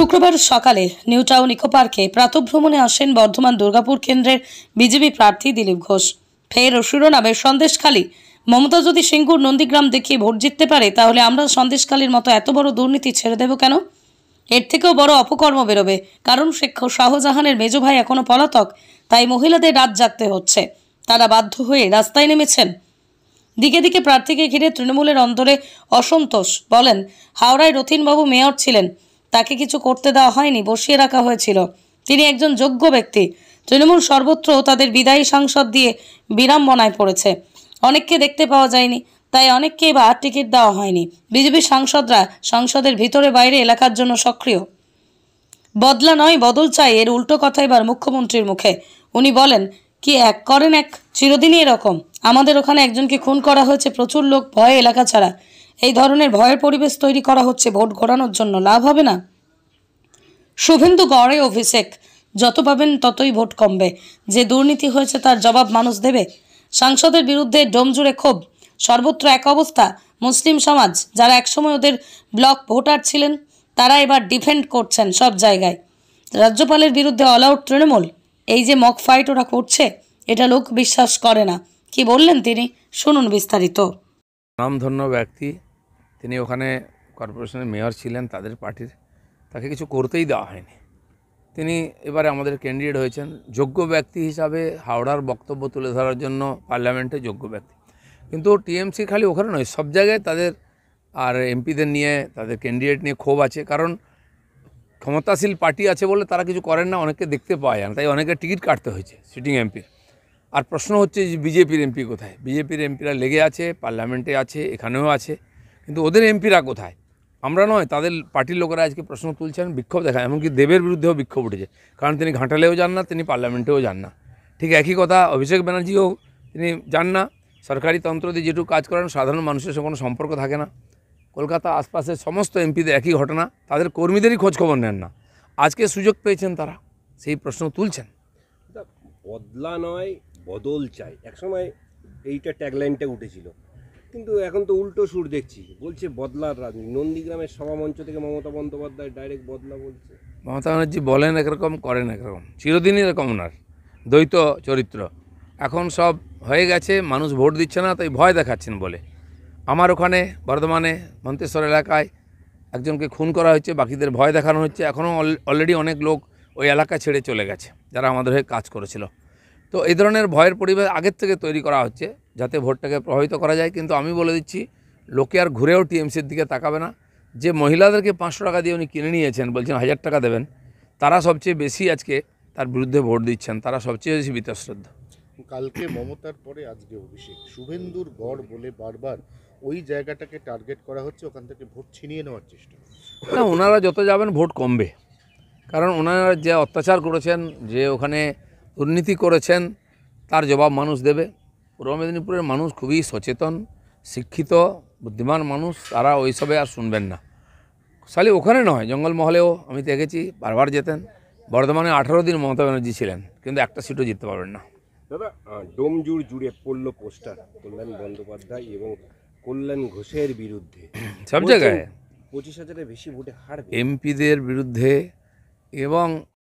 শুক্রবার সকালে new town eco পার্কে প্রাতঃভ্রমণে আসেন বর্ধমান দুর্গাপুর কেন্দ্রের বিজেপি প্রার্থী দিলীপ ঘোষ। ফের শিরোনামে সন্দেশখালী, মমতা যদি সিঙ্গুর নন্দীগ্রাম দেখিয়ে ভোট জিততে পারে তাহলে আমরা সন্দেশখালীর মতো এত বড় দুর্নীতি ছেড়ে দেব কেন? এর থেকেও বড় অপকর্ম বেরোবে, কারণ শেখ শাহজাহানের মেজ ভাই এখনো পলাতক, তাই মহিলাদের রাত জাগতে হচ্ছে। তারা বাধ্য হয়ে রাস্তায় নেমেছেন। দিকে দিকে প্রার্থীকে ঘিরে তৃণমূলের অন্তরে অসন্তোষ। বলেন, হাওড়ায় রথীনবাবু মেয়র ছিলেন, তাকে কিছু করতে দেওয়া হয়নি, বসিয়ে রাখা হয়েছিল। তিনি একজন যোগ্য ব্যক্তি। তৃণমূল সর্বত্র তাদের বিদায়ী সাংসদ দিয়ে বিড়ম্বনায় পড়েছে। অনেককে দেখতে পাওয়া যায়নি, তাই অনেককে এবার টিকিট দেওয়া হয়নি। বিজেপি সাংসদরা সংসদের ভিতরে বাইরে এলাকার জন্য সক্রিয়। বদলা নয়, বদল চাই, এর উল্টো কথা এবার মুখ্যমন্ত্রীর মুখে। উনি বলেন, কি এক করেন এক, চিরদিনই এরকম। আমাদের ওখানে একজনকে খুন করা হয়েছে, প্রচুর লোক ভয়ে এলাকা ছাড়া। এই ধরনের ভয়ের পরিবেশ তৈরি করা হচ্ছে ভোট ঘোরানোর জন্য, লাভ হবে না। শুভেন্দু গড়ে অভিষেক, যত পাবেন ততই ভোট কমবে। যে দুর্নীতি হয়েছে তার জবাব মানুষ দেবে। সাংসদের বিরুদ্ধে ডোমজুড়ে ক্ষোভ, সর্বত্র এক অবস্থা। মুসলিম সমাজ, যারা একসময় ওদের ব্লক ভোটার ছিলেন, তারা এবার ডিফেন্ড করছেন সব জায়গায়। রাজ্যপালের বিরুদ্ধে অল আউট তৃণমূল। এই যে মক ফাইট ওরা করছে, এটা লোক বিশ্বাস করে না। কি বললেন তিনি, শুনুন বিস্তারিত। নামধন্য ব্যক্তি, তিনি ওখানে কর্পোরেশনের মেয়র ছিলেন তাদের পার্টির, তাকে কিছু করতেই দেওয়া হয়নি। তিনি এবারে আমাদের ক্যান্ডিডেট হয়েছেন যোগ্য ব্যক্তি হিসাবে, হাওড়ার বক্তব্য তুলে ধরার জন্য পার্লামেন্টে যোগ্য ব্যক্তি। কিন্তু টিএমসি খালি ওখানে নয়, সব জায়গায় তাদের আর এমপিদের নিয়ে, তাদের ক্যান্ডিডেট নিয়ে ক্ষোভ আছে। কারণ ক্ষমতাশীল পার্টি আছে বলে তারা কিছু করেন না, অনেককে দেখতে পাওয়া যায় না, তাই অনেকের টিকিট কাটতে হয়েছে সিটিং এমপির। আর প্রশ্ন হচ্ছে যে বিজেপির এমপি কোথায়? বিজেপির এমপিরা লেগে আছে, পার্লামেন্টে আছে, এখানেও আছে, কিন্তু ওদের এমপিরা কোথায়? আমরা নয়, তাদের পার্টির লোকেরা আজকে প্রশ্ন তুলছেন, বিক্ষোভ দেখায়। এমনকি দেবের বিরুদ্ধেও বিক্ষোভ উঠেছে, কারণ তিনি ঘাটালেও যান না, তিনি পার্লামেন্টেও যান না। ঠিক একই কথা অভিষেক ব্যানার্জিও, তিনি যান না। সরকারি তন্ত্র দিয়ে যেটুকু কাজ করেন, সাধারণ মানুষের সঙ্গে কোনো সম্পর্ক থাকে না। কলকাতা আশপাশের সমস্ত এমপিদের একই ঘটনা, তাদের কর্মীদেরই খোঁজখবর নেন না। আজকে সুযোগ পেয়েছেন তারা, সেই প্রশ্ন তুলছেন। বদলা নয়, বদল চাই, একসময় এইটা ট্যাগলাইনটা উঠেছিল, কিন্তু এখন তো উল্টো সুর দেখছি, বলছে বদলার রাজনীতি। নন্দীগ্রামের সভামঞ্চ থেকে মমতা বন্দ্যোপাধ্যায় ডাইরেক্ট বদলা বলছে। মমতা ব্যানার্জি বলেন একরকম, করেন একরকম, চিরদিনই এরকম ওনার দ্বৈত চরিত্র। এখন সব হয়ে গেছে, মানুষ ভোট দিচ্ছে না, তাই ভয় দেখাচ্ছেন বলে। আমার ওখানে বর্ধমানে মন্তেশ্বর এলাকায় একজনকে খুন করা হচ্ছে, বাকিদের ভয় দেখানো হচ্ছে। এখনও অলরেডি অনেক লোক ওই এলাকা ছেড়ে চলে গেছে, যারা আমাদের হয়ে কাজ করেছিল। তো এই ধরনের ভয়ের পরিবেশ আগের থেকে তৈরি করা হচ্ছে, যাতে ভোটটাকে প্রভাবিত করা যায়। কিন্তু আমি বলে দিচ্ছি, লোকে আর ঘুরেও টিএমসির দিকে তাকাবে না। যে মহিলাদেরকে 500 টাকা দিয়ে উনি কিনে নিয়েছেন, বলছেন 1000 টাকা দেবেন, তারা সবচেয়ে বেশি আজকে তার বিরুদ্ধে ভোট দিচ্ছেন, তারা সবচেয়ে বেশি বীতশ্রদ্ধ। কালকে মমতার পরে আজকে অভিষেক, শুভেন্দুর গড় বলে বারবার ওই জায়গাটাকে টার্গেট করা হচ্ছে, ওখান থেকে ভোট ছিনিয়ে নেওয়ার চেষ্টা। না, ওনারা যত যাবেন ভোট কমবে, কারণ ওনারা যে অত্যাচার করেছেন, যে ওখানে দুর্নীতি করেছেন, তার জবাব মানুষ দেবে। পূর্ব মেদিনীপুরের মানুষ খুবই সচেতন, শিক্ষিত, বুদ্ধিমান মানুষ, তারা ওইসবে আর শুনবেন না। খালি ওখানে নয়, জঙ্গলমহলেও আমি দেখেছি, বারবার যেতেন। বর্ধমানে 18 দিন মমতা ব্যানার্জি ছিলেন, কিন্তু একটা সিটও জিততে পারবেন না। দাদা, ডোমজুড় জুড়ে পড়ল পোস্টার কল্যাণ বন্দ্যোপাধ্যায় এবং কল্যাণ ঘোষের বিরুদ্ধে। সব জায়গায় 25,000-এর বেশি ভোটে হারবে এমপিদের বিরুদ্ধে, এবং